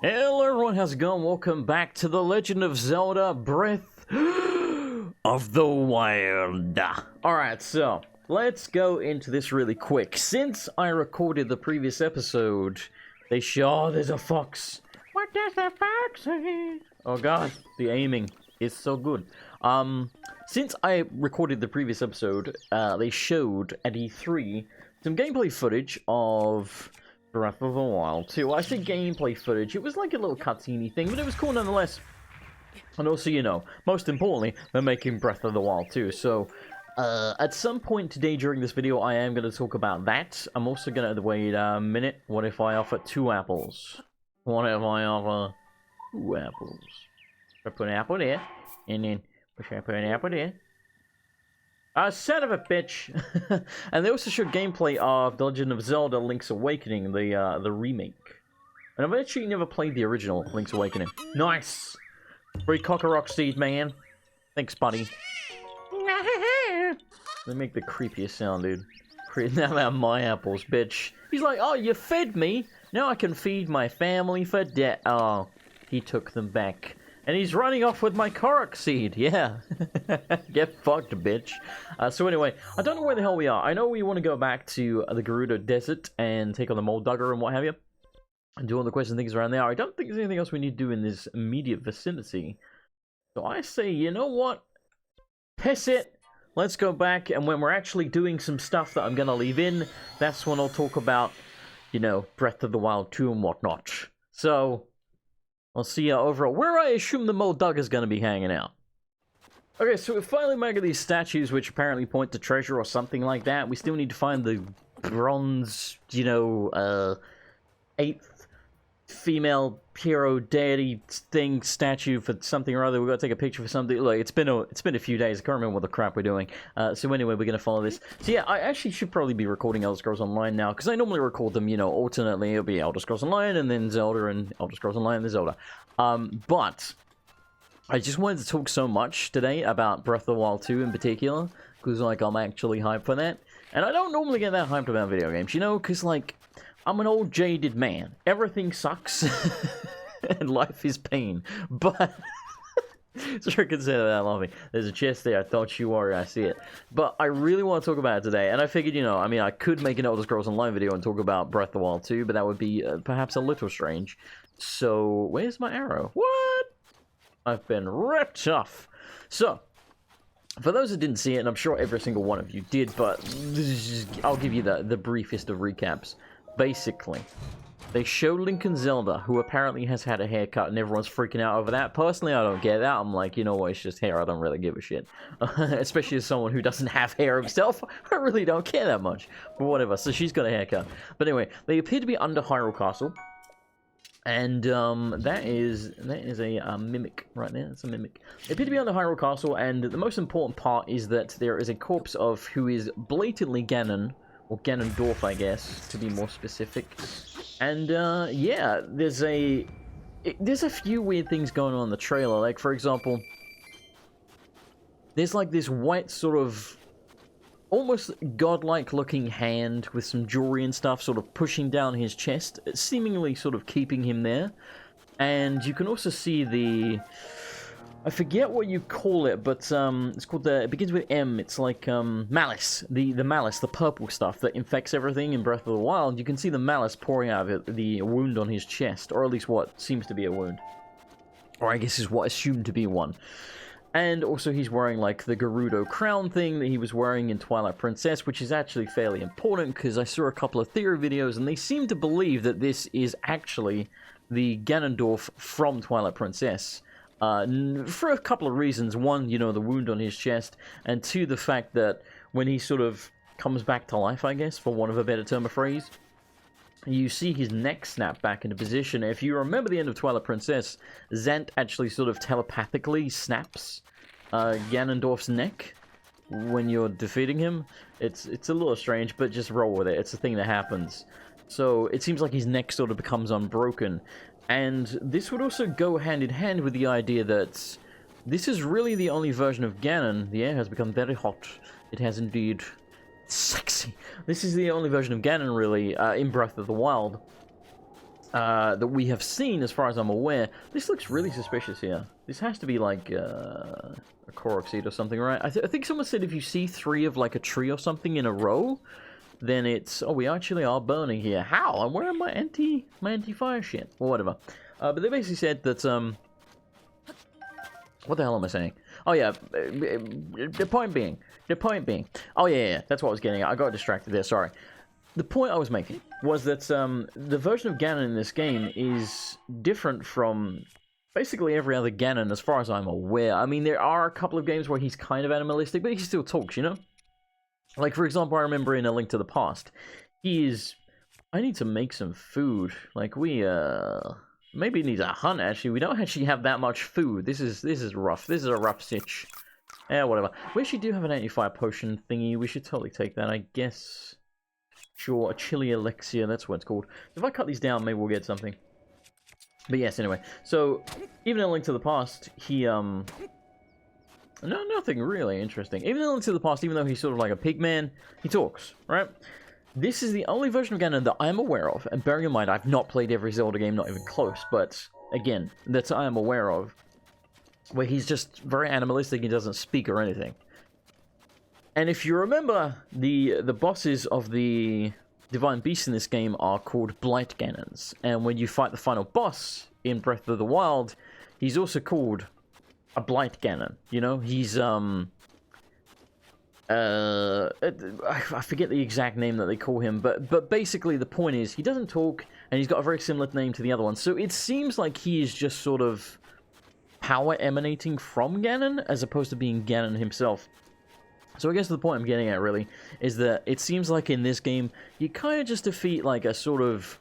Hello everyone, how's it going? Welcome back to The Legend of Zelda Breath of the Wild. Alright, so let's go into this really quick. Since I recorded the previous episode, they show, oh, there's a fox. What does the fox say? Oh god, the aiming is so good. Since I recorded the previous episode, they showed at E3 some gameplay footage of Breath of the Wild 2. I say gameplay footage, it was like a little cutscene thing, but it was cool nonetheless. And also, you know, most importantly, they're making Breath of the Wild 2, so at some point today during this video, I am going to talk about that. I'm also going to, wait a minute, what if I offer 2 apples? What if I offer 2 apples? I put an apple there, and then I put an apple there. Son of a bitch! And they also showed gameplay of The Legend of Zelda Link's Awakening, the remake. And I've actually never played the original Link's Awakening. Nice! Free cock-a-rock seed, man. Thanks, buddy. They make the creepiest sound, dude. Now they're my apples, bitch. He's like, oh, you fed me? Now I can feed my family for debt. Oh, he took them back. And he's running off with my Korok seed, yeah. Get fucked, bitch. So anyway, I don't know where the hell we are. I know we want to go back to the Gerudo Desert and take on the Moldugger and what have you. And do all the quests and things around there. I don't think there's anything else we need to do in this immediate vicinity. So I say, you know what? Piss it. Let's go back, and when we're actually doing some stuff that I'm going to leave in, that's when I'll talk about, you know, Breath of the Wild 2 and whatnot. So I'll see you over where I assume the Moldugger is going to be hanging out. Okay, so we're finally making these statues which apparently point to treasure or something like that. We still need to find the bronze, you know, 8th female hero deity thing statue for something or other. We've got to take a picture for something. Look, it's been a few days. I can't remember what the crap we're doing. So anyway, we're going to follow this. So yeah, I actually should probably be recording Elder Scrolls Online now, because I normally record them, you know, alternately. It'll be Elder Scrolls Online, and then Zelda, and Elder Scrolls Online, and then Zelda. But I just wanted to talk so much today about Breath of the Wild 2 in particular, because, like, I'm actually hyped for that. And I don't normally get that hyped about video games, you know, because, like, I'm an old jaded man. Everything sucks. And life is pain. But sure, consider that laughing. There's a chest there. I thought you were. I see it. But I really want to talk about it today. And I figured, you know, I mean, I could make an Elder Scrolls Online video and talk about Breath of the Wild 2, but that would be perhaps a little strange. So, where's my arrow? What? I've been ripped off. So, for those that didn't see it, and I'm sure every single one of you did, but I'll give you the briefest of recaps. Basically, they show Link and Zelda, who apparently has had a haircut, and everyone's freaking out over that. Personally, I don't get that. I'm like, you know what, it's just hair. I don't really give a shit. Especially as someone who doesn't have hair himself, I really don't care that much. But whatever, so she's got a haircut. But anyway, they appear to be under Hyrule Castle. And that is a mimic right there. It's a mimic. They appear to be under Hyrule Castle, and the most important part is that there is a corpse of who is blatantly Ganon, or Ganondorf, I guess, to be more specific. And, yeah, there's a few weird things going on in the trailer. Like, for example, there's, like, this white sort of almost godlike looking hand with some jewelry and stuff sort of pushing down his chest, seemingly sort of keeping him there. And you can also see the, I forget what you call it, but it's called it begins with M. It's like malice, the malice, the purple stuff that infects everything in Breath of the Wild. You can see the malice pouring out of it, the wound on his chest, or at least what seems to be a wound, or I guess is what assumed to be one. And also he's wearing like the Gerudo crown thing that he was wearing in Twilight Princess, which is actually fairly important because I saw a couple of theory videos and they seem to believe that this is actually the Ganondorf from Twilight Princess. For a couple of reasons. One, you know, the wound on his chest, and two, the fact that when he sort of comes back to life, I guess, for want of a better term of phrase, you see his neck snap back into position. If you remember the end of Twilight Princess, Zant actually sort of telepathically snaps Ganondorf's neck when you're defeating him. It's a little strange, but just roll with it. It's a thing that happens. So it seems like his neck sort of becomes unbroken. And this would also go hand in hand with the idea that this is really the only version of Ganon. The air has become very hot. It has indeed. Sexy. This is the only version of Ganon, really, in Breath of the Wild that we have seen, as far as I'm aware. This looks really suspicious here. This has to be like a Korok seed or something, right? I think someone said if you see 3 of like a tree or something in a row, then it's... Oh, we actually are burning here. How? I'm wearing my anti-fire shit. Or whatever. But they basically said that, what the hell am I saying? Oh, yeah. The point being. Oh, yeah. That's what I was getting at. I got distracted there. Sorry. The point I was making was that the version of Ganon in this game is different from basically every other Ganon as far as I'm aware. I mean, there are a couple of games where he's kind of animalistic, but he still talks, you know? Like, for example, I remember in A Link to the Past, he is... I need to make some food. Like, we, maybe need to hunt, actually. We don't actually have that much food. This is rough. This is a rough sitch. Yeah, whatever. We actually do have an anti-fire potion thingy. We should totally take that, I guess. Sure, a chili elixir, that's what it's called. If I cut these down, maybe we'll get something. But yes, anyway. So, even in A Link to the Past, he, No, nothing really interesting. Even in A Link to the Past, even though he's sort of like a pig man, he talks, right? This is the only version of Ganon that I'm aware of, and bearing in mind, I've not played every Zelda game, not even close, but, again, that I am aware of, where he's just very animalistic, he doesn't speak or anything. And if you remember, the bosses of the Divine Beasts in this game are called Blight Ganons. And when you fight the final boss in Breath of the Wild, he's also called a Blight Ganon. You know, he's, I forget the exact name that they call him, but basically the point is, he doesn't talk, and he's got a very similar name to the other one. So it seems like he is just sort of power emanating from Ganon, as opposed to being Ganon himself. So I guess the point I'm getting at, really, is that it seems like in this game, you kind of just defeat, like, a sort of...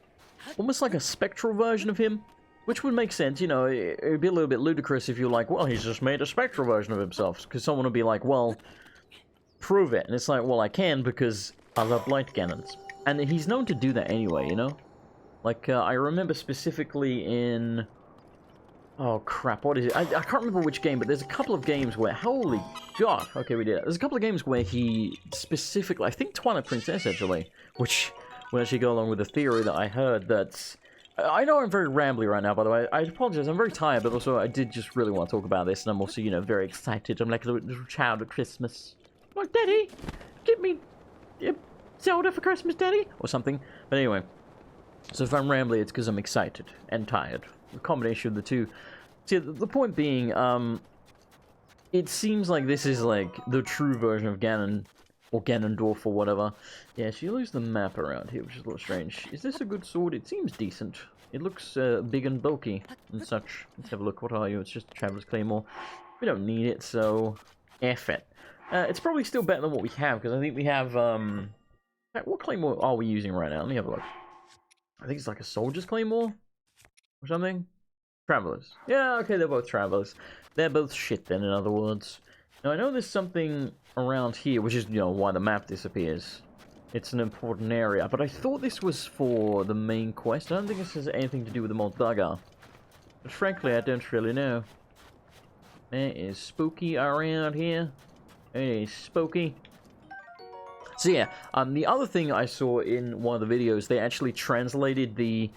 almost like a spectral version of him, which would make sense, you know. It would be a little bit ludicrous if you're like, well, he's just made a spectral version of himself, because someone would be like, well, prove it. And it's like, well, I can, because I love Blight Ganons. And he's known to do that anyway, you know? Like, I remember specifically in... Oh, crap, what is it? I can't remember which game, but there's a couple of games where... Holy God! Okay, we did it. There's a couple of games where he specifically... I think Twilight Princess, actually. Which would actually go along with the theory that I heard that... I know I'm very rambly right now, by the way. I apologize, I'm very tired, but also I did just really want to talk about this, and I'm also, you know, very excited. I'm like a little child at Christmas. Like, Daddy, give me Zelda for Christmas, Daddy! Or something. But anyway. So if I'm rambly, it's because I'm excited and tired. A combination of the two. See, the point being, it seems like this is like the true version of Ganon, or Ganondorf, or whatever. Yeah, so you lose the map around here, which is a little strange. Is this a good sword? It seems decent. It looks big and bulky and such. Let's have a look. What are you? It's just a Traveler's Claymore. We don't need it, so F it. It's probably still better than what we have, because I think we have, what Claymore are we using right now? Let me have a look. I think it's like a Soldier's Claymore? Or something? Travelers. Yeah, okay, they're both Travelers. They're both shit then, in other words. Now, I know there's something around here, which is, you know, why the map disappears. It's an important area, but I thought this was for the main quest. I don't think this has anything to do with the Moldaga. But frankly, I don't really know. It is spooky around here. It is spooky. So yeah, the other thing I saw in one of the videos, they actually translated the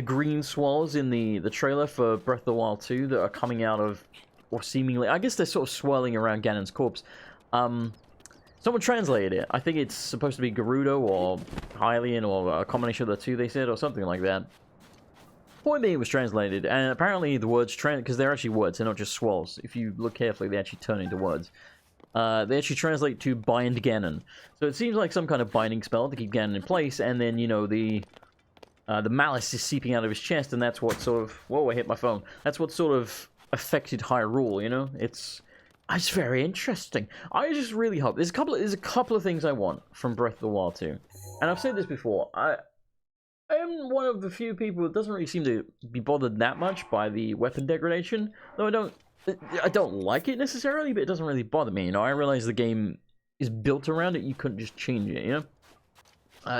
green swirls in the trailer for Breath of the Wild 2 that are coming out of, or seemingly, I guess they're sort of swirling around Ganon's corpse. Someone translated it. I think it's supposed to be Gerudo or Hylian or a combination of the two, they said, or something like that. Point being, it was translated, and apparently the words, because they're actually words, they're not just swirls. If you look carefully, they actually turn into words. They actually translate to bind Ganon. So it seems like some kind of binding spell to keep Ganon in place, and then, you know, the malice is seeping out of his chest, and that's what sort of... Whoa, I hit my phone. That's what sort of affected Hyrule, you know? It's very interesting. I just really hope... There's a couple of things I want from Breath of the Wild 2. And I've said this before. I am one of the few people that doesn't really seem to be bothered that much by the weapon degradation. Though I don't like it necessarily, but it doesn't really bother me, you know? I realize the game is built around it, you couldn't just change it, you know?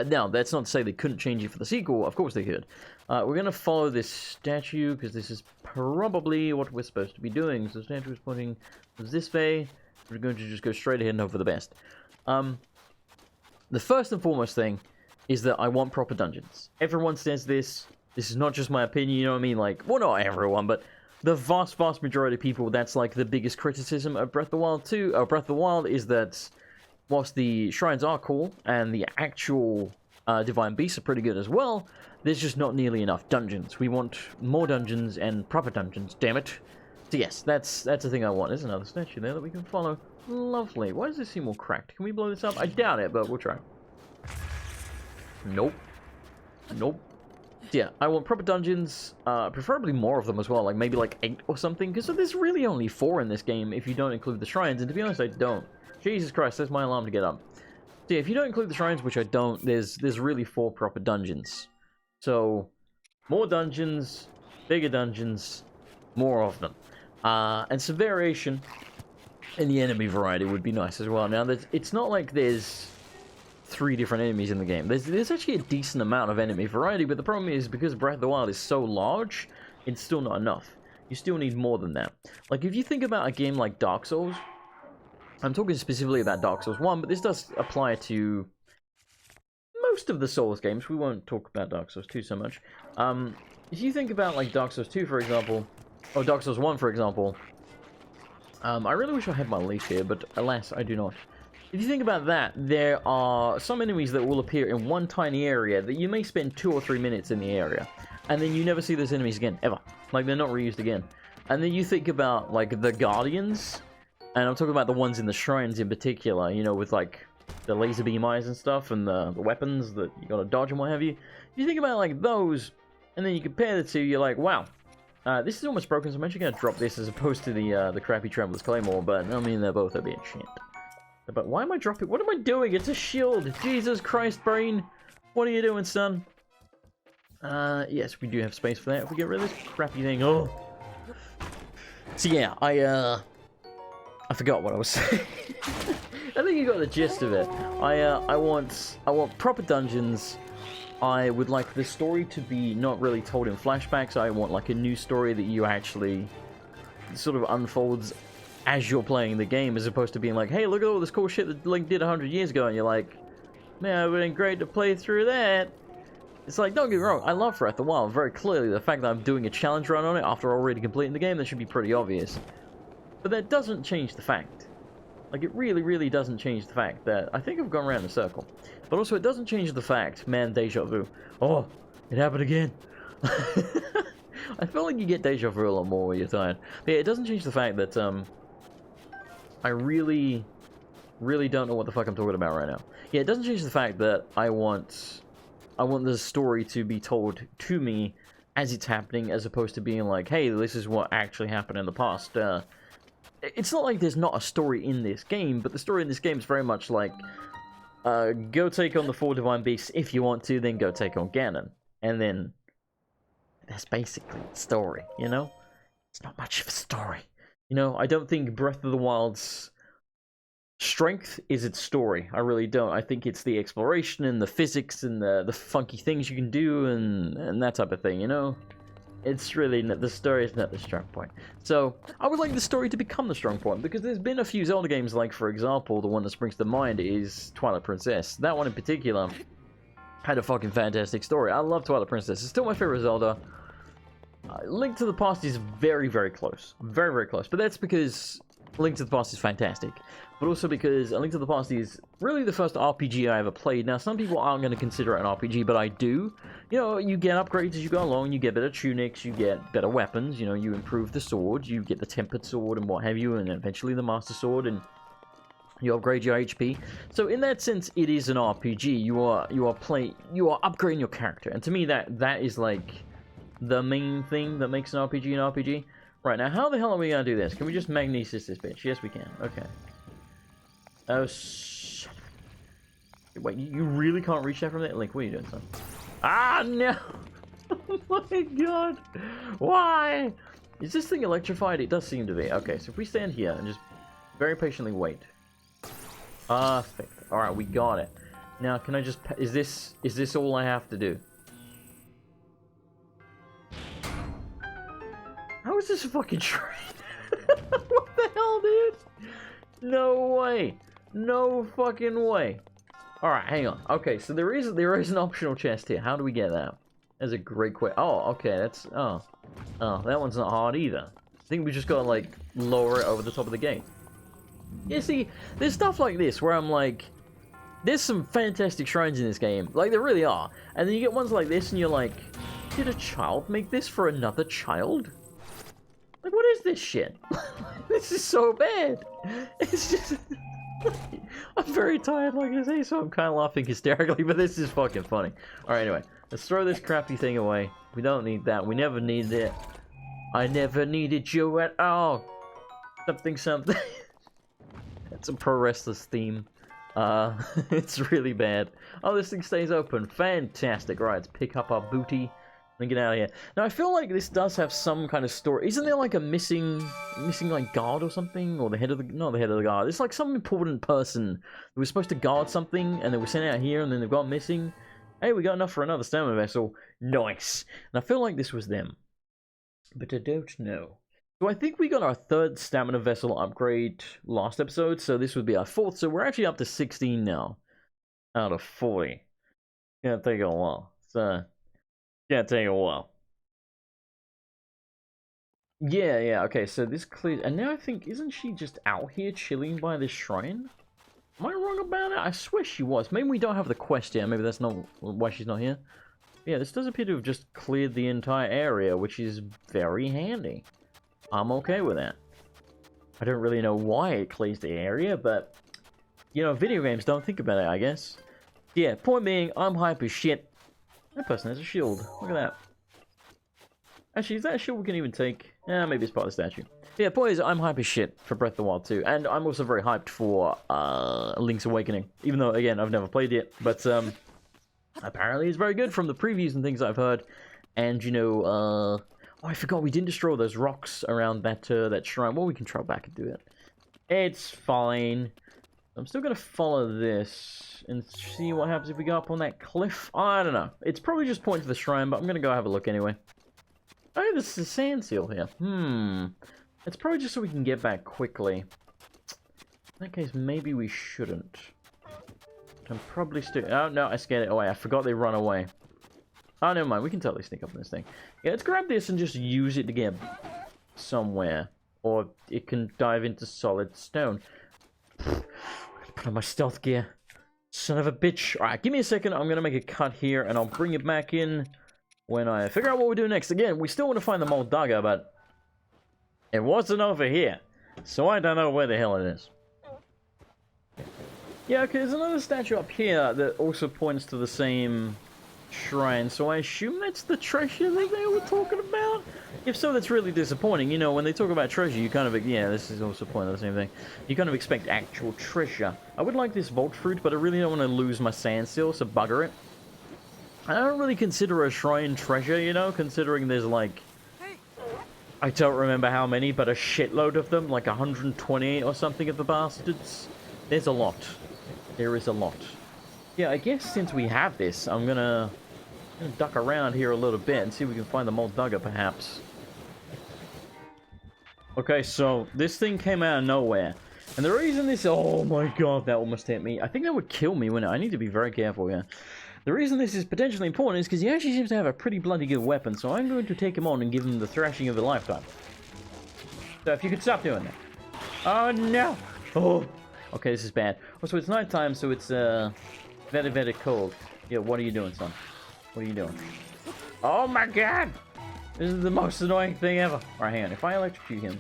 Now, that's not to say they couldn't change it for the sequel. Of course they could. We're going to follow this statue, because this is probably what we're supposed to be doing. So the statue is pointing this way. We're going to just go straight ahead and hope for the best. The first and foremost thing is that I want proper dungeons. Everyone says this. This is not just my opinion, you know what I mean? Like, well, not everyone, but the vast majority of people, that's like the biggest criticism of Breath of the Wild 2, Breath of the Wild, is that whilst the shrines are cool, and the actual Divine Beasts are pretty good as well, there's just not nearly enough dungeons. We want more dungeons and proper dungeons, damn it. So yes, that's the thing I want. There's another statue there that we can follow. Lovely. Why does this seem all cracked? Can we blow this up? I doubt it, but we'll try. Nope. Nope. So yeah, I want proper dungeons, preferably more of them as well, like maybe like 8 or something, because there's really only 4 in this game if you don't include the shrines, and to be honest, I don't. Jesus Christ, there's my alarm to get up. So yeah, if you don't include the shrines, which I don't, there's really 4 proper dungeons. So, more dungeons, bigger dungeons, more of them. And some variation in the enemy variety would be nice as well. Now, it's not like there's 3 different enemies in the game. There's actually a decent amount of enemy variety, but the problem is, because Breath of the Wild is so large, it's still not enough. You still need more than that. Like, if you think about a game like Dark Souls, I'm talking specifically about Dark Souls 1, but this does apply to most of the Souls games. We won't talk about Dark Souls 2 so much. If you think about, like, Dark Souls 2, for example, or Dark Souls 1, for example, I really wish I had my leaf here, but alas, I do not. If you think about that, there are some enemies that will appear in one tiny area that you may spend 2 or 3 minutes in the area, and then you never see those enemies again, ever. Like, they're not reused again. And then you think about, like, the Guardians, and I'm talking about the ones in the shrines in particular, you know, with, like, the laser beam eyes and stuff, and the weapons that you gotta dodge and what have you. If you think about, like, those, and then you compare the two, you're like, wow, this is almost broken, so I'm actually gonna drop this as opposed to the crappy Traveler's Claymore, but, I mean, they're both a bit shit. But why am I dropping? What am I doing? It's a shield! Jesus Christ, brain! What are you doing, son? Yes, we do have space for that. If we get rid of this crappy thing, oh! So yeah, I forgot what I was saying. I think you got the gist of it. I want proper dungeons. I would like the story to be not really told in flashbacks. I want like a new story that you actually sort of unfolds as you're playing the game, as opposed to being like, hey, look at all this cool shit that Link did 100 years ago, and you're like, man, it would have been great to play through that. It's like, don't get me wrong, I love Breath of the Wild. Very clearly, the fact that I'm doing a challenge run on it after already completing the game, that should be pretty obvious. But that doesn't change the fact. Like, it really, really doesn't change the fact that I think I've gone around in a circle. But also, it doesn't change the fact, man, deja vu. Oh, it happened again. I feel like you get deja vu a lot more when you're tired. But yeah, it doesn't change the fact that, I really, really don't know what the fuck I'm talking about right now. Yeah, it doesn't change the fact that I want the story to be told to me as it's happening, as opposed to being like, hey, this is what actually happened in the past. It's not like there's not a story in this game, but the story in this game is very much like, go take on the 4 Divine Beasts if you want to, then go take on Ganon. And then, that's basically the story, you know? It's not much of a story. You know, I don't think Breath of the Wild's strength is its story. I really don't. I think it's the exploration and the physics and the funky things you can do and that type of thing, you know? It's really not, the story is not the strong point. So, I would like the story to become the strong point, because there's been a few Zelda games, like, for example, the one that springs to mind is Twilight Princess. That one in particular had a fucking fantastic story. I love Twilight Princess. It's still my favorite Zelda. Link to the Past is very, very close. Very, very close. But that's because Link to the Past is fantastic. But also because Link to the Past is really the first RPG I ever played. Now, some people aren't going to consider it an RPG, but I do. You know, you get upgrades as you go along. You get better tunics. You get better weapons. You know, you improve the sword. You get the Tempered Sword and what have you. And eventually the Master Sword. And you upgrade your HP. So in that sense, it is an RPG. You are upgrading your character. And to me, that is like the main thing that makes an RPG an RPG. Right, now how the hell are we gonna do this? Can we just magnesis this bitch? Yes, we can. Okay. Oh, wait, you really can't reach that from there? Link, what are you doing, son? Ah, no! Oh my god! Why? Is this thing electrified? It does seem to be. Okay, so if we stand here and just very patiently wait. Perfect. Alright, we got it. Now, can I just... Is this all I have to do? How is this a fucking train? What the hell, dude? No way. No fucking way. Alright, hang on. Okay, so there is an optional chest here. How do we get that? That's a great question. Oh, okay, that's... Oh, that one's not hard either. I think we just gotta, like, lower it over the top of the gate. You see, there's stuff like this where I'm like... There's some fantastic shrines in this game. Like, there really are. And then you get ones like this and you're like... Did a child make this for another child? Like, what is this shit? This is so bad. It's just... I'm very tired, like I say, so I'm kind of laughing hysterically, but this is fucking funny. Alright, anyway. Let's throw this crappy thing away. We don't need that. We never needed it. I never needed you at all. Something. That's a pro wrestler's theme. It's really bad. Oh, this thing stays open. Fantastic. Right, let's pick up our booty and get out of here. Now, I feel like this does have some kind of story. Isn't there like a missing like guard or something? Or the head of the... Not the head of the guard. It's like some important person who was supposed to guard something and they were sent out here and then they've gone missing. Hey, we got enough for another stamina vessel. Nice. And I feel like this was them. But I don't know. So I think we got our third stamina vessel upgrade last episode. So this would be our fourth. So we're actually up to 16 now. Out of 40. Gonna take a while. So... Gonna take a while. Yeah, okay, so this clears... And now I think, isn't she just out here chilling by this shrine? Am I wrong about it? I swear she was. Maybe we don't have the quest yet. Maybe that's not why she's not here. Yeah, this does appear to have just cleared the entire area, which is very handy. I'm okay with that. I don't really know why it clears the area, but... You know, video games don't think about it, I guess. Yeah, point being, I'm hype as shit. That person has a shield. Look at that. Actually, is that a shield we can even take? Yeah, maybe it's part of the statue. Yeah, boys, I'm hype as shit for Breath of the Wild 2. And I'm also very hyped for Link's Awakening. Even though, again, I've never played it. But apparently it's very good from the previews and things I've heard. And, you know, oh, I forgot we didn't destroy those rocks around that shrine. Well, we can try back and do it. It's fine. I'm still going to follow this and see what happens if we go up on that cliff. I don't know. It's probably just point to the shrine, but I'm going to go have a look anyway. Oh, this is a sand seal here. It's probably just so we can get back quickly. In that case, maybe we shouldn't. I'm probably still... Oh, no, I scared it away. I forgot they run away. Oh, never mind. We can totally sneak up on this thing. Yeah, let's grab this and just use it to get somewhere. Or it can dive into solid stone. Put on my stealth gear. Son of a bitch. Alright, give me a second. I'm going to make a cut here, and I'll bring it back in when I figure out what we do next. Again, we still want to find the Moldaga, but it wasn't over here. So I don't know where the hell it is. Yeah, okay, there's another statue up here that also points to the same shrine, so I assume that's the treasure that they were talking about? If so, that's really disappointing. You know, when they talk about treasure, you kind of... Yeah, this is also pointing to the same thing. You kind of expect actual treasure. I would like this vault fruit, but I really don't want to lose my sand seal, so bugger it. I don't really consider a shrine treasure, you know, considering there's like... I don't remember how many, but a shitload of them, like 128 or something of the bastards. There's a lot. There is a lot. Yeah, I guess since we have this, I'm gonna duck around here a little bit and see if we can find the Moldaga, perhaps. Okay, so this thing came out of nowhere. And the reason this... Oh my god, that almost hit me. I think that would kill me, wouldn't it? I need to be very careful here. The reason this is potentially important is because he actually seems to have a pretty bloody good weapon, so I'm going to take him on and give him the thrashing of a lifetime. So if you could stop doing that. Oh no! Oh! Okay, this is bad. Oh, so it's nighttime, so it's very, very cold. Yeah, what are you doing, son? What are you doing? Oh my god! This is the most annoying thing ever. Alright, hang on. If I electrocute him...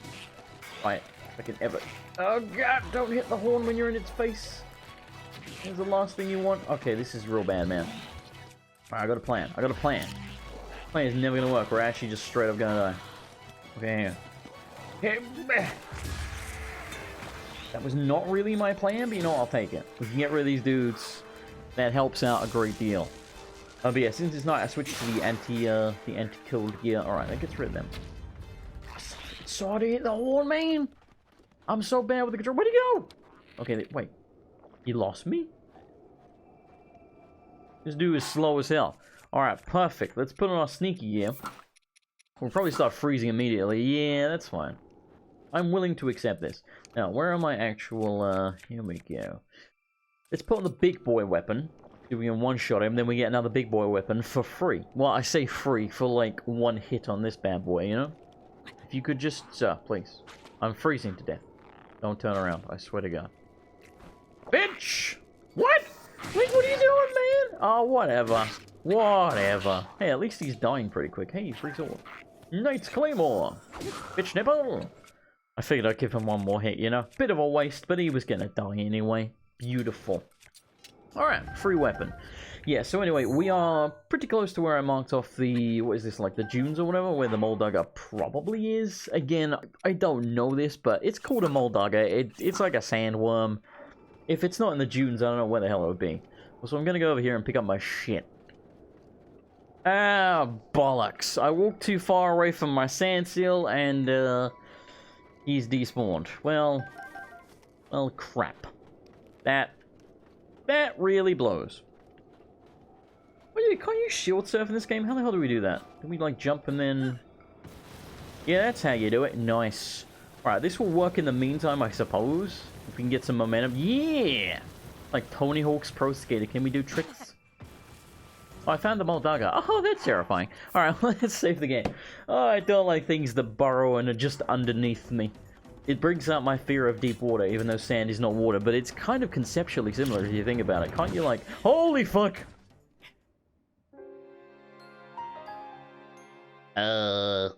Alright, if I can ever... Oh god! Don't hit the horn when you're in its face! That's the last thing you want. Okay, this is real bad, man. Alright, I got a plan. I got a plan. Plan is never gonna work. We're actually just straight up gonna die. Okay, hang on. That was not really my plan, but you know what? I'll take it. We can get rid of these dudes. That helps out a great deal. But yeah, since it's night, I switched to the anti-cold gear. Alright, that gets rid of them. Sorry to hit the horn, man! I'm so bad with the control. Where'd he go? Okay, wait. He lost me? This dude is slow as hell. Alright, perfect. Let's put on our sneaky gear. We'll probably start freezing immediately. Yeah, that's fine. I'm willing to accept this. Now, where are my actual, here we go. Let's put on the big boy weapon. We can one-shot him, then we get another big boy weapon for free. Well, I say free for like one hit on this bad boy, you know? If you could just, sir, please. I'm freezing to death. Don't turn around, I swear to God. Bitch! What? Like, what are you doing, man? Oh, whatever. Whatever. Hey, at least he's dying pretty quick. Hey, free sword. Knight's Claymore! Bitch nipple! I figured I'd give him one more hit, you know? Bit of a waste, but he was gonna die anyway. Beautiful. Alright, free weapon. Yeah, so anyway, we are pretty close to where I marked off the, what is this, like the dunes or whatever, where the Moldugger probably is. Again, I don't know this, but it's called a Moldugger. It's like a sandworm. If it's not in the dunes, I don't know where the hell it would be. So I'm gonna go over here and pick up my shit. Ah, bollocks. I walked too far away from my sand seal, and, he's despawned. Well, crap. That really blows. Wait, can't you shield surf in this game? How the hell do we do that? Do we, like, jump and then... Yeah, that's how you do it. Nice. Alright, this will work in the meantime, I suppose. If we can get some momentum. Yeah! Like Tony Hawk's Pro Skater. Can we do tricks? Oh, I found the Moldugger. Oh, that's terrifying. Alright, let's save the game. Oh, I don't like things that burrow and are just underneath me. It brings out my fear of deep water, even though sand is not water, but it's kind of conceptually similar if you think about it. Can't you, like... Holy fuck! Ow.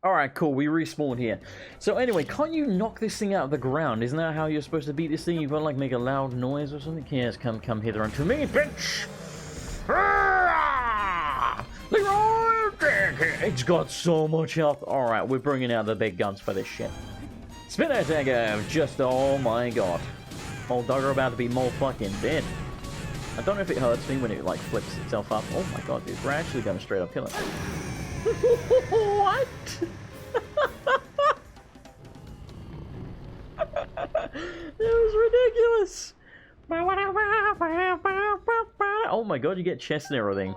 Alright, cool, we respawned here. So anyway, can't you knock this thing out of the ground? Isn't that how you're supposed to beat this thing? You've got to, like, make a loud noise or something? Yes, come hither unto me, bitch! It's got so much health. Alright, we're bringing out the big guns for this shit. Spin attack of just, oh my god. Moldugger about to be more fucking dead. I don't know if it hurts me when it, like, flips itself up. Oh my god, dude, we're actually gonna straight up kill it. What? That was ridiculous. Oh my god, you get chests and everything.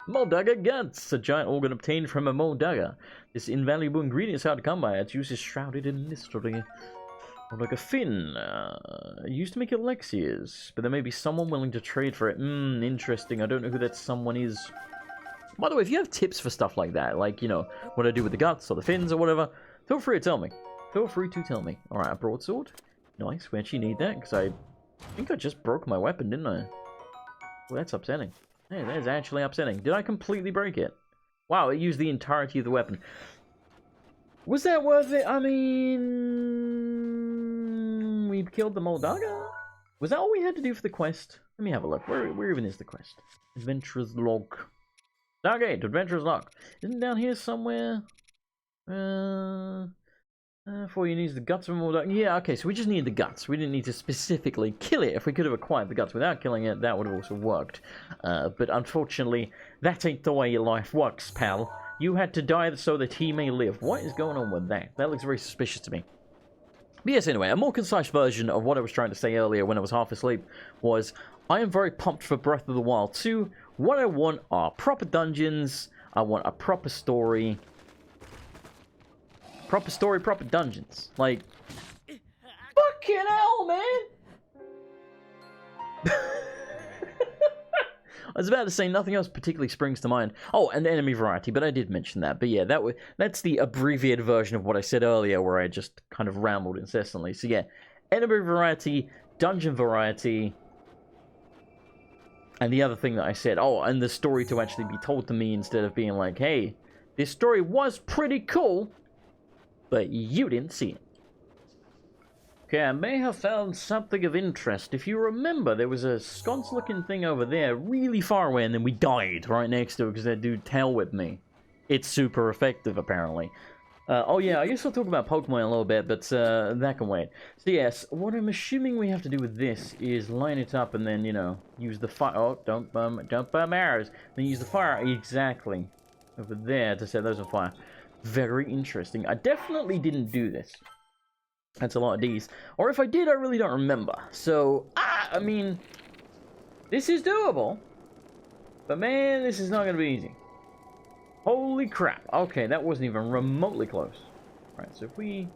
Moldugger guts, a giant organ obtained from a Moldugger. This invaluable ingredient is hard to come by. Its use is shrouded in mystery. Like a fin, used to make elixirs, but there may be someone willing to trade for it. Interesting. I don't know who that someone is. By the way, if you have tips for stuff like that, like, you know, what I do with the guts or the fins or whatever, feel free to tell me. Feel free to tell me. Alright, a broadsword. Nice, we actually need that, because I think I just broke my weapon, didn't I? Well, that's upsetting. Hey, that is actually upsetting. Did I completely break it? Wow, it used the entirety of the weapon. Was that worth it? I mean... we killed the Moldugger? Was that all we had to do for the quest? Let me have a look. Where even is the quest? Adventurer's log. Stargate, Adventurer's log. Isn't it down here somewhere? For you need the guts of a Moldugger. Yeah, okay, so we just needed the guts. We didn't need to specifically kill it. If we could have acquired the guts without killing it, that would have also worked. But unfortunately, that ain't the way your life works, pal. You had to die so that he may live. What is going on with that? That looks very suspicious to me. But yes, anyway, a more concise version of what I was trying to say earlier when I was half asleep was, I am very pumped for Breath of the Wild 2. What I want are proper dungeons. I want a proper story. Proper story, proper dungeons. Like, fucking hell, man! I was about to say nothing else particularly springs to mind. Oh, and enemy variety, but I did mention that. But yeah, that's the abbreviated version of what I said earlier, where I just kind of rambled incessantly. So yeah, enemy variety, dungeon variety, and the other thing that I said, oh, and the story to actually be told to me instead of being like, hey, this story was pretty cool, but you didn't see it. Okay, I may have found something of interest. If you remember, there was a sconce-looking thing over there really far away, and then we died right next to it because that dude tail whipped me. It's super effective, apparently. Oh yeah, I guess I'll talk about Pokemon a little bit, but that can wait. So yes, what I'm assuming we have to do with this is line it up and then, you know, use the fire... Oh, don't burn arrows. Then use the fire exactly over there to set those on fire. Very interesting. I definitely didn't do this. That's a lot of D's. Or if I did, I really don't remember. So, I mean, this is doable. But man, this is not going to be easy. Holy crap. Okay, that wasn't even remotely close. Alright, so if we...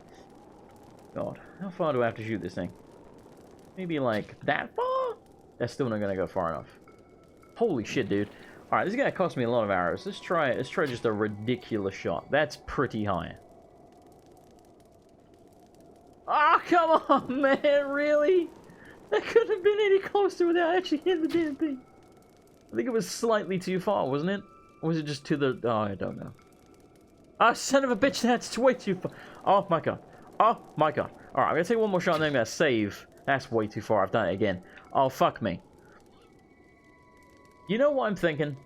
God, how far do I have to shoot this thing? Maybe like that far? That's still not gonna go far enough. Holy shit, dude. Alright, this is gonna cost me a lot of arrows. Let's try just a ridiculous shot. That's pretty high. Ah, oh, come on, man, really? That couldn't have been any closer without actually hitting the damn thing. I think it was slightly too far, wasn't it? Or was it just to the... Oh, I don't know. Ah, son of a bitch, that's way too far. Oh, my God. Oh, my God. Alright, I'm gonna take one more shot and then I'm gonna save. That's way too far. I've done it again. Oh, fuck me. You know what I'm thinking?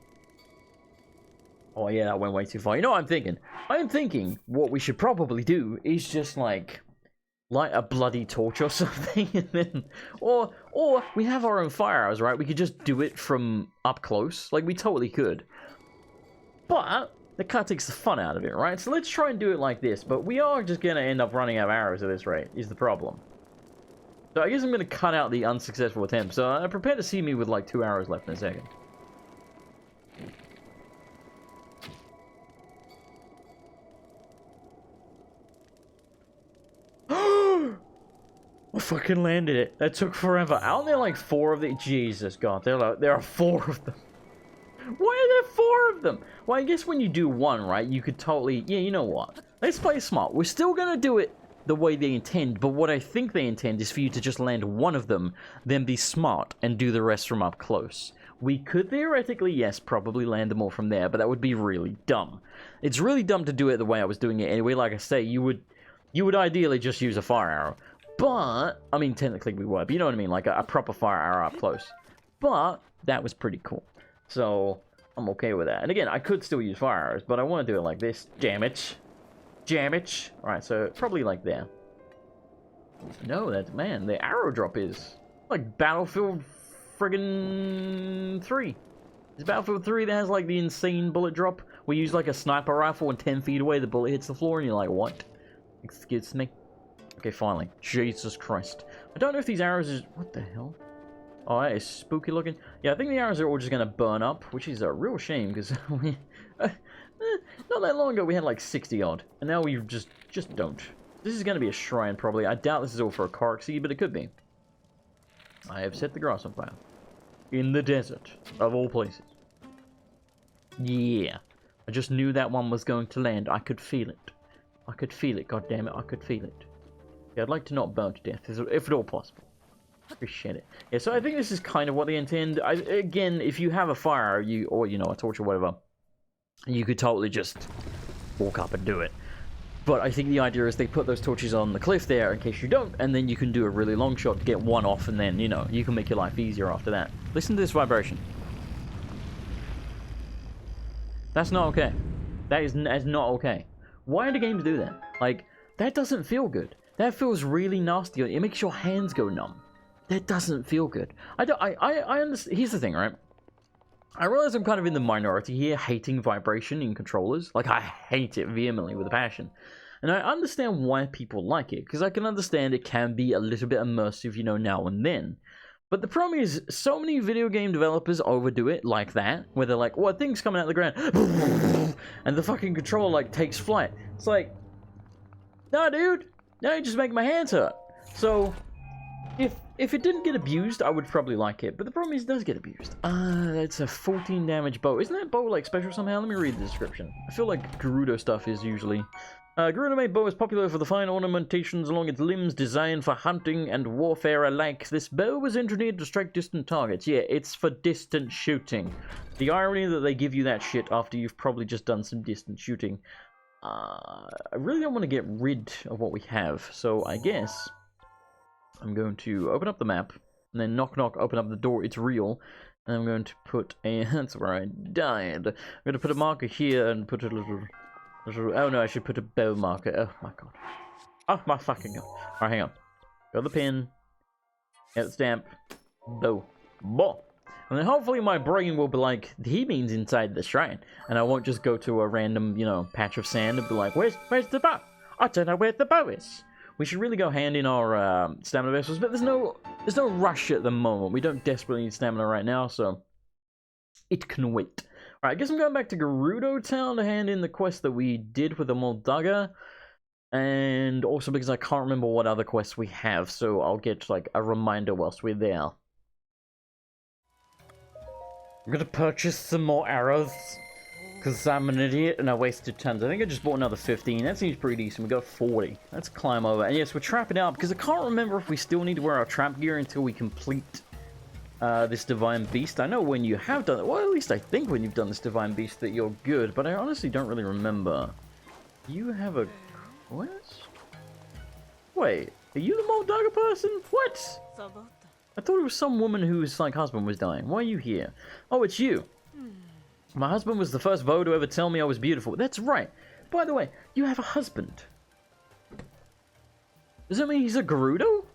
Oh, yeah, that went way too far. You know what I'm thinking? I'm thinking what we should probably do is just, like, light a bloody torch or something, and then... Or we have our own fire arrows, right? We could just do it from up close. Like, we totally could. But that kind of takes the fun out of it, right? So let's try and do it like this. But we are just going to end up running out of arrows at this rate, is the problem. So I guess I'm going to cut out the unsuccessful attempt. So prepare to see me with, like, 2 arrows left in a second. I fucking landed it. That took forever. Aren't there like 4 of the... Jesus God, there are 4 of them. Why are there 4 of them? Well, I guess when you do one, right, you could totally... Yeah, you know what? Let's play smart. We're still gonna do it the way they intend, but what I think they intend is for you to just land one of them, then be smart, and do the rest from up close. We could theoretically, yes, probably land them all from there, but that would be really dumb. It's really dumb to do it the way I was doing it anyway. Like I say, you would ideally just use a fire arrow. But, I mean, technically we were, but you know what I mean? Like a proper fire arrow up close. But, that was pretty cool. So, I'm okay with that. And again, I could still use fire arrows, but I want to do it like this. Jam it. Jam it. Alright, so probably like there. No, that's, man, the arrow drop is like Battlefield friggin' 3. It's Battlefield 3 that has like the insane bullet drop. We use like a sniper rifle and 10 feet away the bullet hits the floor and you're like, what? Excuse me? Okay, finally. Jesus Christ. I don't know if these arrows is... What the hell? Oh, that is spooky looking. Yeah, I think the arrows are all just going to burn up, which is a real shame, because we... not that long ago, we had like 60 odd, and now we just don't. This is going to be a shrine, probably. I doubt this is all for a Kark seed, but it could be. I have set the grass on fire. In the desert, of all places. Yeah. I just knew that one was going to land. I could feel it. I could feel it, goddammit, I could feel it. Yeah, I'd like to not burn to death, if at all possible. Appreciate it. Yeah, so I think this is kind of what they intend. Again, if you have a fire, or you know, a torch or whatever, you could totally just walk up and do it. But I think the idea is they put those torches on the cliff there in case you don't, and then you can do a really long shot to get one off, and then, you know, you can make your life easier after that. Listen to this vibration. That's not okay. That is not okay. Why do games do that? Like, that doesn't feel good. That feels really nasty. It makes your hands go numb. That doesn't feel good. I understand. Here's the thing, right? I realize I'm kind of in the minority here, hating vibration in controllers. Like, I hate it vehemently with a passion. And I understand why people like it, because I can understand it can be a little bit immersive, you know, now and then. But the problem is, so many video game developers overdo it like that, where they're like, well, thing's coming out of the ground, and the fucking controller, like, takes flight. It's like, no, dude, now you just make my hands hurt. So, if it didn't get abused, I would probably like it. But the problem is, it does get abused. It's a 14 damage bow. Isn't that bow, like, special somehow? Let me read the description. I feel like Gerudo stuff is usually... Gerudo-made bow is popular for the fine ornamentations along its limbs, designed for hunting and warfare alike. This bow was engineered to strike distant targets. Yeah, it's for distant shooting. The irony that they give you that shit after you've probably just done some distant shooting. I really don't want to get rid of what we have, so I guess I'm going to open up the map, and then knock knock, open up the door, it's real, and I'm going to put a... That's where I died. I'm going to put a marker here and put a little... Oh no, I should put a bow marker. Oh my god. Oh my fucking god. Alright, hang on. Go the pin. Get the stamp. Bow. Bow. And then hopefully my brain will be like, he means inside the shrine. And I won't just go to a random, you know, patch of sand and be like, where's the bow? I don't know where the bow is. We should really go hand in our stamina vessels, but there's no rush at the moment. We don't desperately need stamina right now, so it can wait. Alright, I guess I'm going back to Gerudo Town to hand in the quest that we did with the Moldaga. And also because I can't remember what other quests we have, so I'll get, like, a reminder whilst we're there. I'm gonna purchase some more arrows. Because I'm an idiot and I wasted tons. I think I just bought another 15. That seems pretty decent. We got 40. Let's climb over. And yes, we're trapping out because I can't remember if we still need to wear our trap gear until we complete this Divine Beast. I know when you have done it, well, at least I think when you've done this Divine Beast that you're good, but I honestly don't really remember. You have a quest? Wait, are you the Moldaga person? What? I thought it was some woman whose, like, husband was dying. Why are you here? Oh, it's you. My husband was the first Vo to ever tell me I was beautiful. That's right. By the way, you have a husband. Does that mean he's a Gerudo?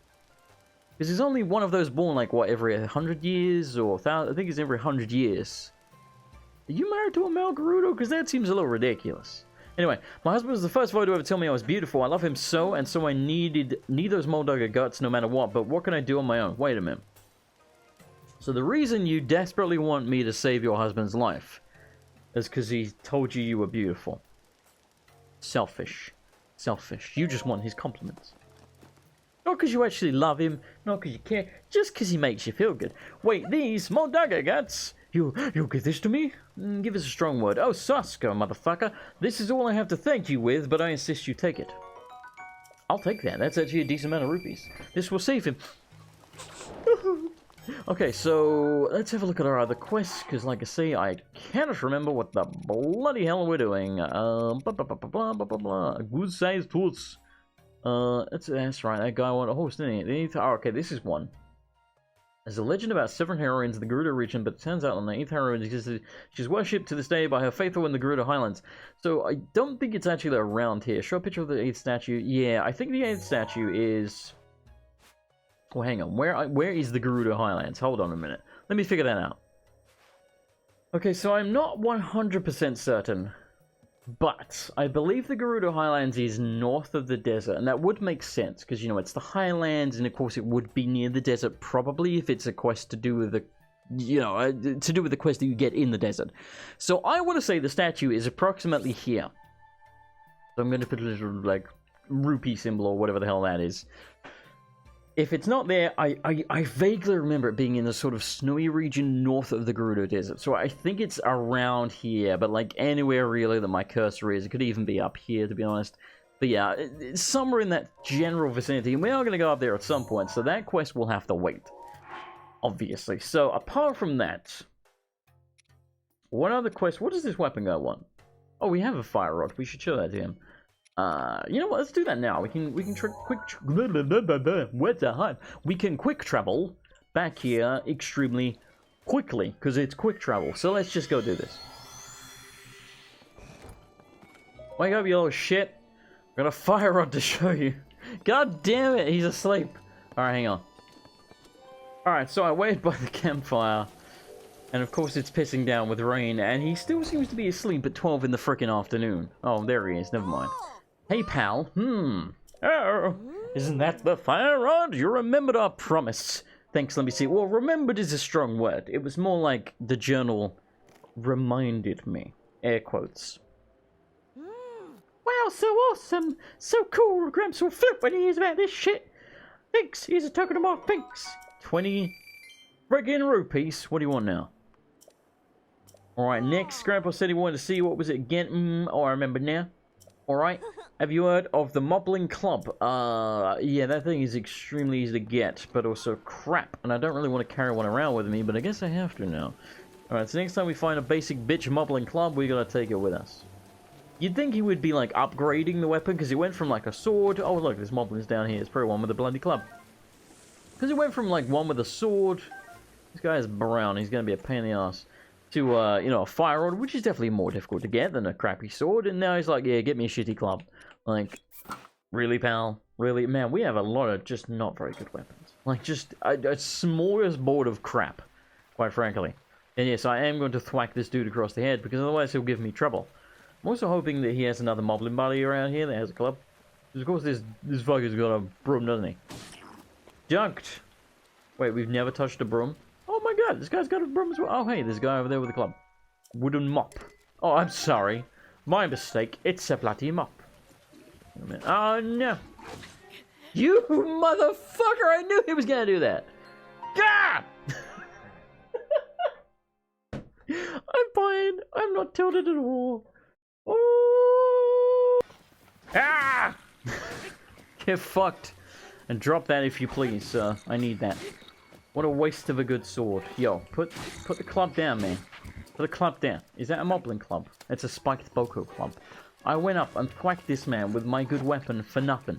Because he's only one of those born, like, what, every 100 years? Or 1,000? I think it's every 100 years. Are you married to a male Gerudo? Because that seems a little ridiculous. Anyway, my husband was the first Vo to ever tell me I was beautiful. I love him so, and so I need those Moldaga guts no matter what. But what can I do on my own? Wait a minute. So the reason you desperately want me to save your husband's life is because he told you you were beautiful. Selfish. Selfish. You just want his compliments. Not because you actually love him, not because you care, just because he makes you feel good. Wait, these Moldaga guts? You'll give this to me? Give us a strong word. Oh, Sasko, motherfucker. This is all I have to thank you with, but I insist you take it. I'll take that. That's actually a decent amount of rupees. This will save him. Okay, so let's have a look at our other quests, because like I say, I cannot remember what the bloody hell we're doing. Blah, blah, blah, blah, blah, blah, blah. Good-sized tools. That's right, that guy wanted a horse, didn't he? Oh, okay, this is one. There's a legend about 7 heroines in the Gerudo region, but it turns out on the 8th heroine existed. She's worshipped to this day by her faithful in the Gerudo Highlands. So I don't think it's actually around here. Show a picture of the 8th statue. Yeah, I think the 8th statue is... Well, hang on. Where is the Gerudo Highlands? Hold on a minute. Let me figure that out. Okay, so I'm not 100% certain, but I believe the Gerudo Highlands is north of the desert, and that would make sense, because, you know, it's the Highlands, and of course it would be near the desert, probably, if it's a quest to do with the, you know, to do with the quest that you get in the desert. So I want to say the statue is approximately here. So I'm going to put a little, like, rupee symbol, or whatever the hell that is. If it's not there, I vaguely remember it being in the sort of snowy region north of the Gerudo Desert. So I think it's around here, but like anywhere really that my cursor is. It could even be up here, to be honest. But yeah, it's somewhere in that general vicinity. And we are going to go up there at some point, so that quest will have to wait. Obviously. So apart from that, what other quest? What does this weapon guy want? Oh, we have a fire rod. We should show that to him. You know what? Let's do that now. We can quick travel back here extremely quickly because it's quick travel. So let's just go do this. Wake up, you little shit! I've got a fire rod to show you. God damn it, he's asleep. All right, hang on. All right, so I waited by the campfire, and of course it's pissing down with rain, and he still seems to be asleep at 12 in the frickin' afternoon. Oh, there he is. Never mind. Hey, pal. Oh, isn't that the fire rod? You remembered our promise. Thanks, let me see. Well, remembered is a strong word. It was more like the journal reminded me. Air quotes. Wow, so awesome. So cool. Gramps will flip when he hears about this shit. Thanks. Here's a token of my thanks. 20 friggin' rupees. What do you want now? Alright, next. Grandpa said he wanted to see what was it again. Oh, I remember now. Alright, have you heard of the Moblin Club? Yeah, that thing is extremely easy to get, but also crap, and I don't really want to carry one around with me, but I guess I have to now. Alright, so next time we find a basic bitch Moblin Club, we gotta take it with us. You'd think he would be, like, upgrading the weapon, because he went from, like, a sword... Oh, look, this Moblin's down here. It's probably one with a bloody club. Because he went from, like, one with a sword... This guy is brown, he's gonna be a pain in the ass. To, you know, a fire rod, which is definitely more difficult to get than a crappy sword, and now he's like, yeah, get me a shitty club. Like, really, pal? Really? Man, we have a lot of just not very good weapons. Like, just a smorgasbord of crap, quite frankly. And yes, I am going to thwack this dude across the head, because otherwise he'll give me trouble. I'm also hoping that he has another Moblin buddy around here that has a club. Because, of course, this fucker's got a broom, doesn't he? Dunked! Wait, we've never touched a broom? Oh my god, this guy's got a broom as well. Oh, hey, there's a guy over there with a club. Wooden mop. Oh, I'm sorry. My mistake. It's a bloody mop. Wait a minute. Oh, no. You motherfucker! I knew he was gonna do that. God! I'm fine. I'm not tilted at all. Oh! Ah! Get fucked. And drop that if you please, sir. I need that. What a waste of a good sword. Yo, put the club down, man. Put the club down. Is that a moblin club? It's a spiked boko club. I went up and whacked this man with my good weapon for nothing.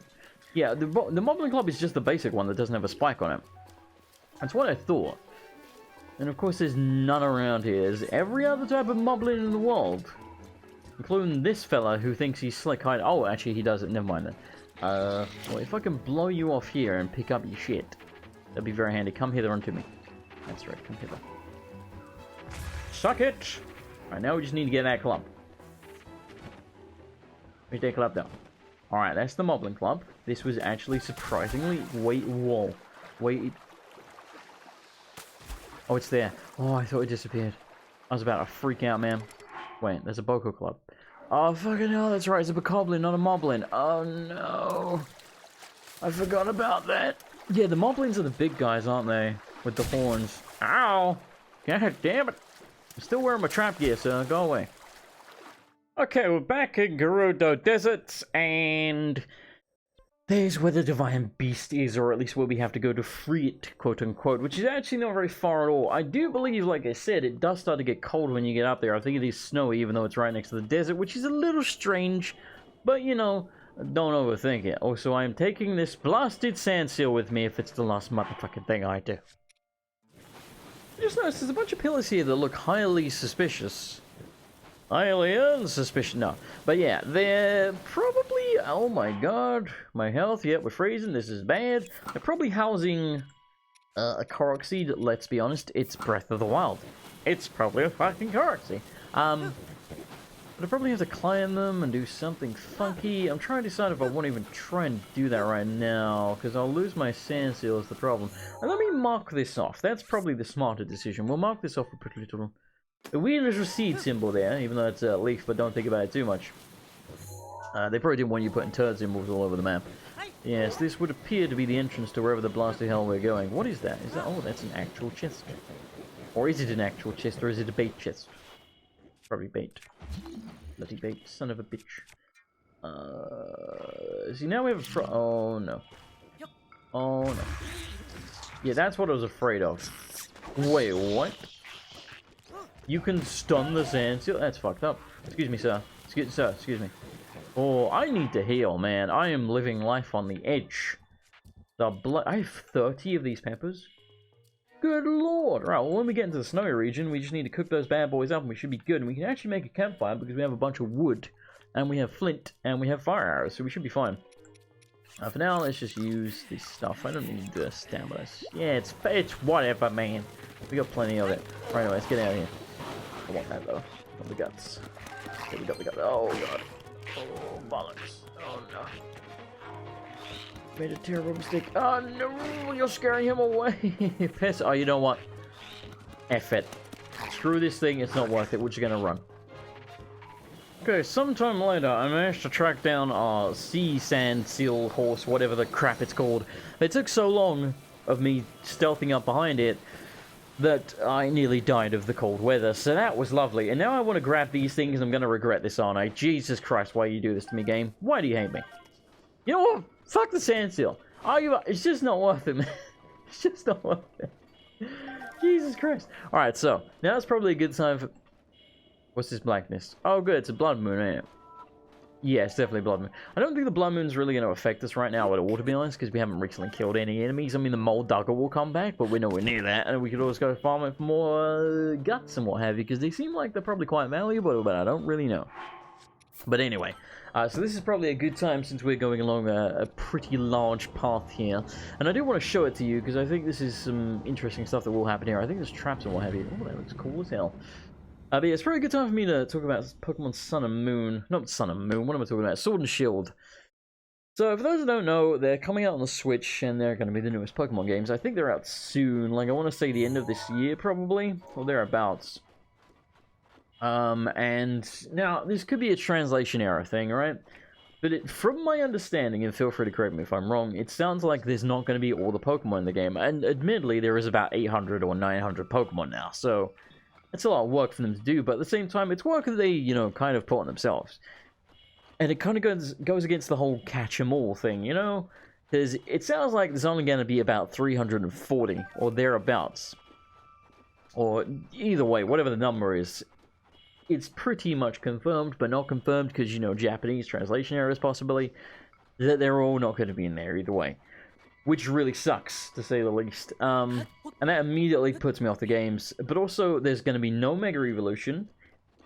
Yeah, the moblin club is just the basic one that doesn't have a spike on it. That's what I thought. And of course there's none around here. There's every other type of moblin in the world. Including this fella who thinks he's slick. Oh, actually he doesn't. Never mind then. Well, if I can blow you off here and pick up your shit, that'd be very handy. Come hither unto me. That's right, come hither. Suck it! Alright, now we just need to get that club. Where's that club down? Alright, that's the moblin club. This was actually surprisingly... Whoa. Wait. Oh, it's there. Oh, I thought it disappeared. I was about to freak out, man. Wait, there's a boko club. Oh, fucking hell, that's right. It's a bokoblin, not a moblin. Oh, no. I forgot about that. Yeah, the moblins are the big guys, aren't they? With the horns. Ow! God damn it. I'm still wearing my trap gear, so go away. Okay, we're back in Gerudo Deserts, and there's where the Divine Beast is, or at least where we have to go to free it, quote-unquote, which is actually not very far at all. I do believe, like I said, it does start to get cold when you get up there. I think it is snowy, even though it's right next to the desert, which is a little strange, but, you know, don't overthink it. Also, I am taking this blasted sand seal with me if it's the last motherfucking thing I do. I just noticed there's a bunch of pillars here that look highly suspicious. Highly unsuspicious. No. But yeah, they're probably... Oh my god. My health. Yep, we're freezing. This is bad. They're probably housing a Korok seed. Let's be honest. It's Breath of the Wild. It's probably a fucking Korok seed. But I probably have to climb them and do something funky. I'm trying to decide if I won't even try and do that right now, because I'll lose my sand seal is the problem. And let me mark this off. That's probably the smarter decision. We'll mark this off with a little... The wheel is a seed symbol there, even though it's a leaf, but don't think about it too much. They probably didn't want you putting turd symbols all over the map. Yes, this would appear to be the entrance to wherever the blasted hell we're going. What is that? Is that... Oh, that's an actual chest. Or is it an actual chest, or is it a bait chest? Probably bait. Bloody bait, son of a bitch. See, now we have a oh, no. Oh, no. Yeah, that's what I was afraid of. Wait, what? You can stun the sand seal? That's fucked up. Excuse me, sir. Excuse me. Oh, I need to heal, man. I am living life on the edge. I have 30 of these peppers? Good lord. Right, well, when we get into the snowy region, we just need to cook those bad boys up and we should be good. And we can actually make a campfire because we have a bunch of wood. And we have flint. And we have fire arrows, so we should be fine. For now, let's just use this stuff. I don't need the stamina. Yeah, it's whatever, man. We got plenty of it. Right, anyway, let's get out of here. I want that, though. Got the guts. Okay, we got the guts. Oh, God. Oh, bollocks. Oh, no. Made a terrible mistake. Oh, no. You're scaring him away. Piss. Oh, you know what? F it. Screw this thing. It's not worth it. We're just going to run. Okay, sometime later, I managed to track down our sea sand seal horse, whatever the crap it's called. It took so long of me stealthing up behind it that I nearly died of the cold weather, so that was lovely. And now I want to grab these things, I'm going to regret this, aren't I? Jesus Christ, why you do this to me, game? Why do you hate me? You know what? Fuck the sand seal. It's just not worth it, man. It's just not worth it. Jesus Christ. Alright, so, now it's probably a good time for... What's this blackness? Oh, good, it's a blood moon, ain't it? Yeah, it's definitely blood moon. I don't think the blood moon's really going to affect us right now at all, to be honest, because we haven't recently killed any enemies. I mean, the Moldugger will come back, but we're nowhere near that, and we could always go farming for more guts and what have you, because they seem like they're probably quite valuable, but I don't really know. But anyway, so this is probably a good time since we're going along a pretty large path here, and I do want to show it to you, because I think this is some interesting stuff that will happen here. I think there's traps and what have you. Oh, that looks cool as hell. But yeah, it's probably a good time for me to talk about Pokemon Sun and Moon. Not Sun and Moon, what am I talking about? Sword and Shield. So, for those who don't know, they're coming out on the Switch, and they're going to be the newest Pokemon games. I think they're out soon, like I want to say the end of this year, probably, or thereabouts. And now, this could be a translation error thing, right? But from my understanding, and feel free to correct me if I'm wrong, it sounds like there's not going to be all the Pokemon in the game. And admittedly, there is about 800 or 900 Pokemon now, so it's a lot of work for them to do. But at the same time, it's work that they, you know, kind of put on themselves. And it kind of goes against the whole catch 'em all thing, you know? Because it sounds like there's only going to be about 340 or thereabouts. Or either way, whatever the number is. It's pretty much confirmed, but not confirmed because, you know, Japanese translation errors possibly, that they're all not going to be in there either way. Which really sucks, to say the least. And that immediately puts me off the games. But also, there's going to be no Mega Evolution.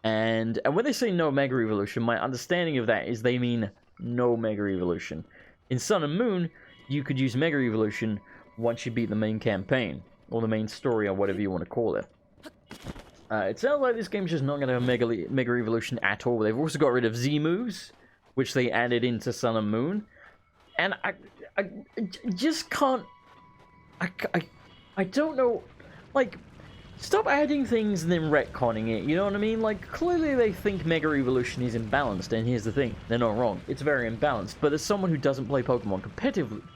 And when they say no Mega Evolution, my understanding of that is they mean no Mega Evolution. In Sun and Moon, you could use Mega Evolution once you beat the main campaign. Or the main story, or whatever you want to call it. It sounds like this game's just not going to have Mega Evolution at all. They've also got rid of Z moves, which they added into Sun and Moon. And I just can't... I don't know... Like, stop adding things and then retconning it, you know what I mean? Like, clearly they think Mega Evolution is imbalanced, and here's the thing. They're not wrong. It's very imbalanced. But as someone who doesn't play Pokemon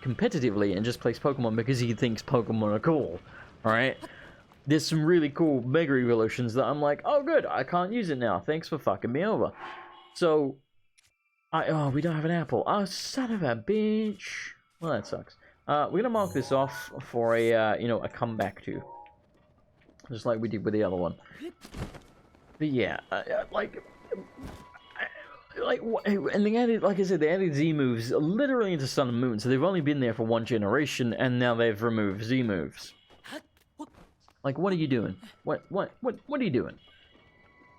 competitively and just plays Pokemon because he thinks Pokemon are cool, alright? There's some really cool Mega Evolutions that I'm like, oh good, I can't use it now. Thanks for fucking me over. So, oh, we don't have an apple. Oh, son of a bitch. Well, that sucks. We're gonna mark this off for a, you know, a comeback to. Just like we did with the other one. But yeah, and they added, like I said, they added Z moves literally into Sun and Moon, so they've only been there for one generation, and now they've removed Z moves. Like, what are you doing? What are you doing?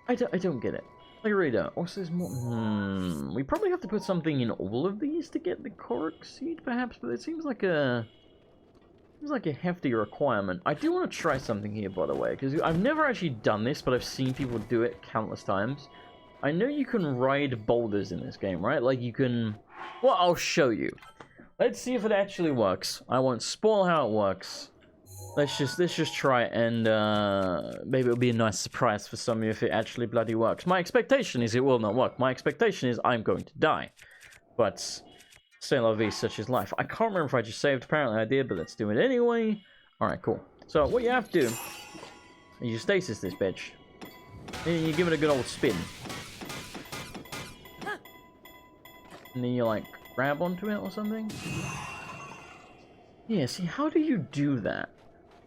I don't get it. Like, I really don't. Also, there's more... We probably have to put something in all of these to get the Korok Seed, perhaps, but it seems like a hefty requirement. I do want to try something here, by the way, because I've never actually done this, but I've seen people do it countless times. I know you can ride boulders in this game, right? Like, you can... Well, I'll show you. Let's see if it actually works. I won't spoil how it works. Let's just try it, and maybe it'll be a nice surprise for some of you if it actually bloody works. My expectation is it will not work. My expectation is I'm going to die. But c'est la vie, such is life. I can't remember if I just saved. Apparently I did, but let's do it anyway. Alright, cool. So what you have to do is you stasis this bitch. And you give it a good old spin. And then you, like, grab onto it or something. Yeah, see, how do you do that?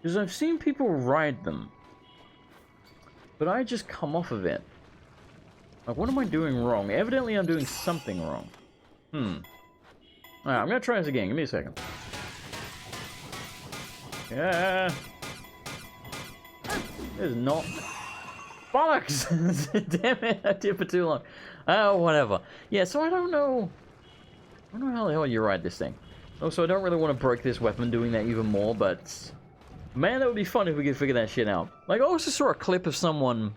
Because I've seen people ride them. But I just come off of it. Like, what am I doing wrong? Evidently I'm doing something wrong. Alright, I'm gonna try this again. Give me a second. Yeah. This is not... Bollocks! Damn it, I did for too long. Oh, whatever. Yeah, so I don't know... I don't know how the hell you ride this thing. Also, I don't really want to break this weapon doing that even more, but... Man, that would be fun if we could figure that shit out. Like, I also saw a clip of someone...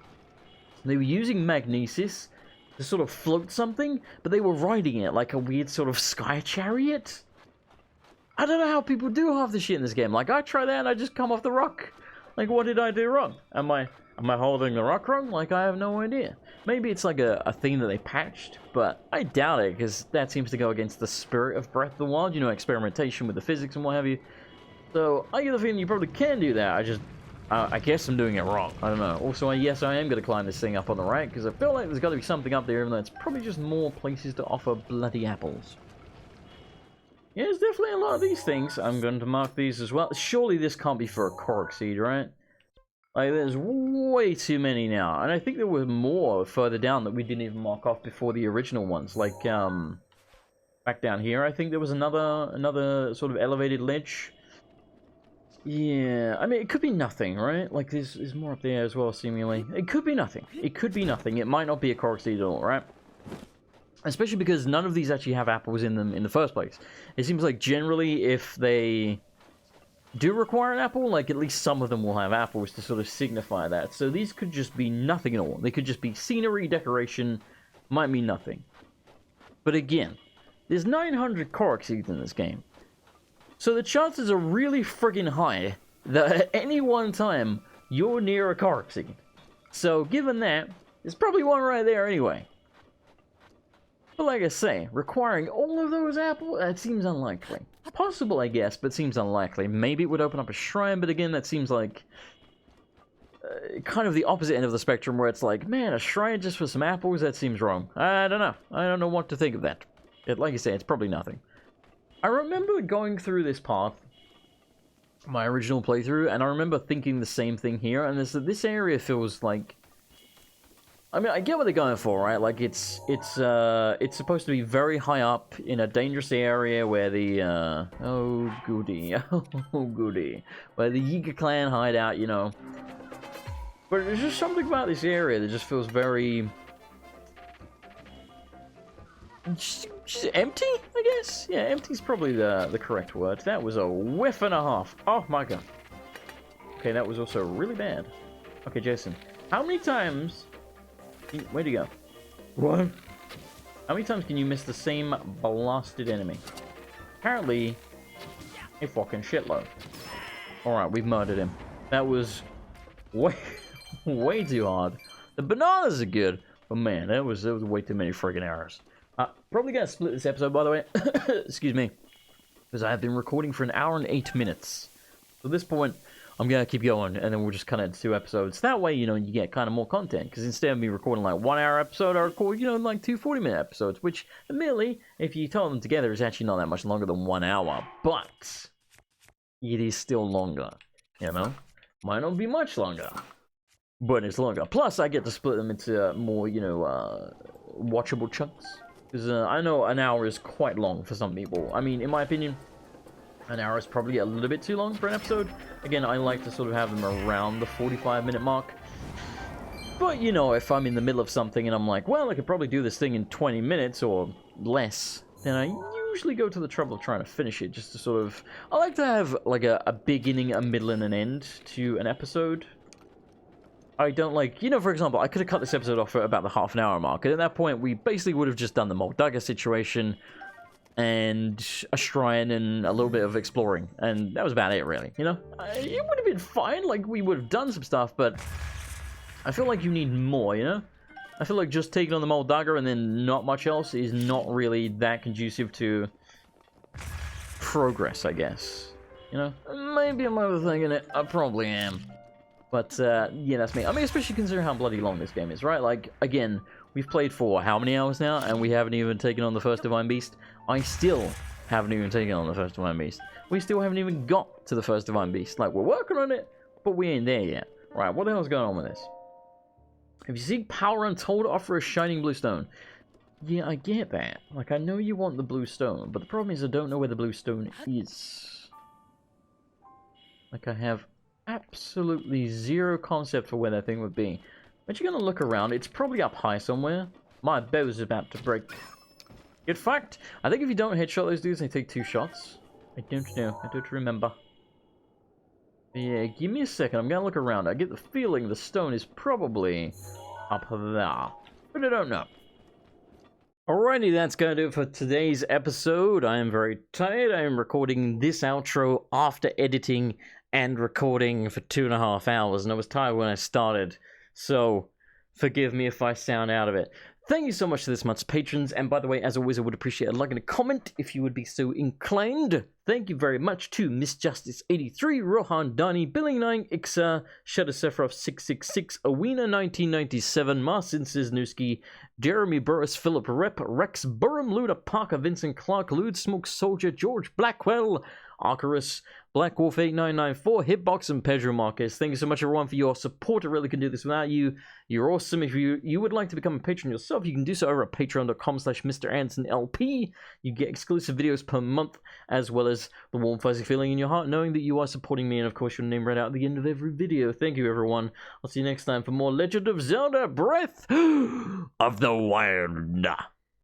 They were using magnesis to sort of float something, but they were riding it like a weird sort of sky chariot. I don't know how people do half the shit in this game. Like, I try that and I just come off the rock. Like, what did I do wrong? Am I holding the rock wrong? Like, I have no idea. Maybe it's like a thing that they patched, but I doubt it, because that seems to go against the spirit of Breath of the Wild, you know, experimentation with the physics and what have you. So, I get the feeling you probably can do that, I guess I'm doing it wrong. I don't know. Also, yes, I am going to climb this thing up on the right, because I feel like there's got to be something up there, even though it's probably just more places to offer bloody apples. Yeah, there's definitely a lot of these things. I'm going to mark these as well. Surely this can't be for a Korok Seed, right? Like, there's way too many now. And I think there were more further down that we didn't even mark off before the original ones. Like, back down here, I think there was another sort of elevated ledge. Yeah, I mean, it could be nothing, right? Like, there's more up there as well, seemingly. It could be nothing. It could be nothing. It might not be a Korok Seed at all, right? Especially because none of these actually have apples in them in the first place. It seems like generally if they do require an apple, like at least some of them will have apples to sort of signify that. So these could just be nothing at all. They could just be scenery, decoration, might mean nothing. But again, there's 900 Korok Seeds in this game. So the chances are really friggin' high that at any one time, you're near a Korok Seed. So given that, there's probably one right there anyway. But like I say, requiring all of those apples, that seems unlikely. Possible, I guess, but seems unlikely. Maybe it would open up a shrine, but again, that seems like kind of the opposite end of the spectrum, where it's like, man, a shrine just for some apples? That seems wrong. I don't know. I don't know what to think of that. Like you say, it's probably nothing. I remember going through this path, my original playthrough, and I remember thinking the same thing here, and this area feels like... I mean, I get what they're going for, right? Like, it's supposed to be very high up in a dangerous area where the, oh goody, oh goody, where the Yiga clan hide out, you know. But there's just something about this area that just feels very... just empty, I guess? Yeah, empty's probably the correct word. That was a whiff and a half. Oh my god. Okay, that was also really bad. Okay, Jason, how many times... Where'd you go? What? How many times can you miss the same blasted enemy? Apparently, a fucking shitload. Alright, we've murdered him. That was way too hard. The bananas are good, but man, that was way too many friggin' errors. Probably gonna split this episode, by the way. Excuse me. Because I have been recording for 1 hour and 8 minutes. So at this point, I'm gonna keep going, and then we'll just cut into 2 episodes. That way, you know, you get kind of more content. Because instead of me recording like 1 hour episode, I record, you know, like 2 40-minute episodes. Which, admittedly, if you tell them together, is actually not that much longer than 1 hour. But it is still longer. You know? Might not be much longer. But it's longer. Plus, I get to split them into more, you know, watchable chunks. Because I know 1 hour is quite long for some people. I mean, in my opinion, 1 hour is probably a little bit too long for an episode. Again, I like to sort of have them around the 45-minute mark. But, you know, if I'm in the middle of something and I'm like, well, I could probably do this thing in 20 minutes or less, then I usually go to the trouble of trying to finish it, just to sort of... I like to have, like, a beginning, a middle, and an end to an episode. I don't like... You know, for example, I could have cut this episode off at about the half-an-hour mark, and at that point, we basically would have just done the Moldugger situation, and a shrine, and a little bit of exploring, and that was about it, really, you know? It would have been fine, like, we would have done some stuff, but I feel like you need more, you know? I feel like just taking on the Moldugger and then not much else is not really that conducive to progress, I guess, you know? Maybe I'm overthinking it, I probably am. But, yeah, that's me. I mean, especially considering how bloody long this game is, right? Like, again, we've played for how many hours now, and we haven't even taken on the first Divine Beast? I still haven't even taken on the first Divine Beast. We still haven't even got to the first Divine Beast. Like, we're working on it, but we ain't there yet. Right, what the hell's going on with this? If you seek power untold, offer a shining blue stone. Yeah, I get that. Like, I know you want the blue stone, but the problem is I don't know where the blue stone is. Like, I have absolutely zero concept for where that thing would be. But you're gonna look around, it's probably up high somewhere. My bow is about to break. Get fucked! I think if you don't headshot those dudes, they take 2 shots. I don't know, I don't remember. Yeah, give me a second, I'm gonna look around. I get the feeling the stone is probably up there. But I don't know. Alrighty, that's gonna do it for today's episode. I am very tired. I am recording this outro after editing and recording for 2.5 hours, and I was tired when I started, so forgive me if I sound out of it. Thank you so much to this month's patrons, and by the way, as always, I would appreciate a like and a comment if you would be so inclined. Thank you very much to Miss Justice 83, Rohan Dani, Billing 9, Ixa, Shadow Sephiroth 666, Awena 1997, Marcin Cisnewski, Jeremy Burris, Philip Rep, Rex Burham, Luda Parker, Vincent Clark, Lude Smoke Soldier, George Blackwell, Arcarus, Black Wolf 8994, Hitbox, and Pedro Marquez. Thank you so much, everyone, for your support. I really couldn't do this without you. You're awesome. If you would like to become a patron yourself, you can do so over at patreon.com/MrAndersonLP. You get exclusive videos per month, as well as the warm, fuzzy feeling in your heart, knowing that you are supporting me, and of course, your name read out at the end of every video. Thank you, everyone. I'll see you next time for more Legend of Zelda: Breath of the Wild.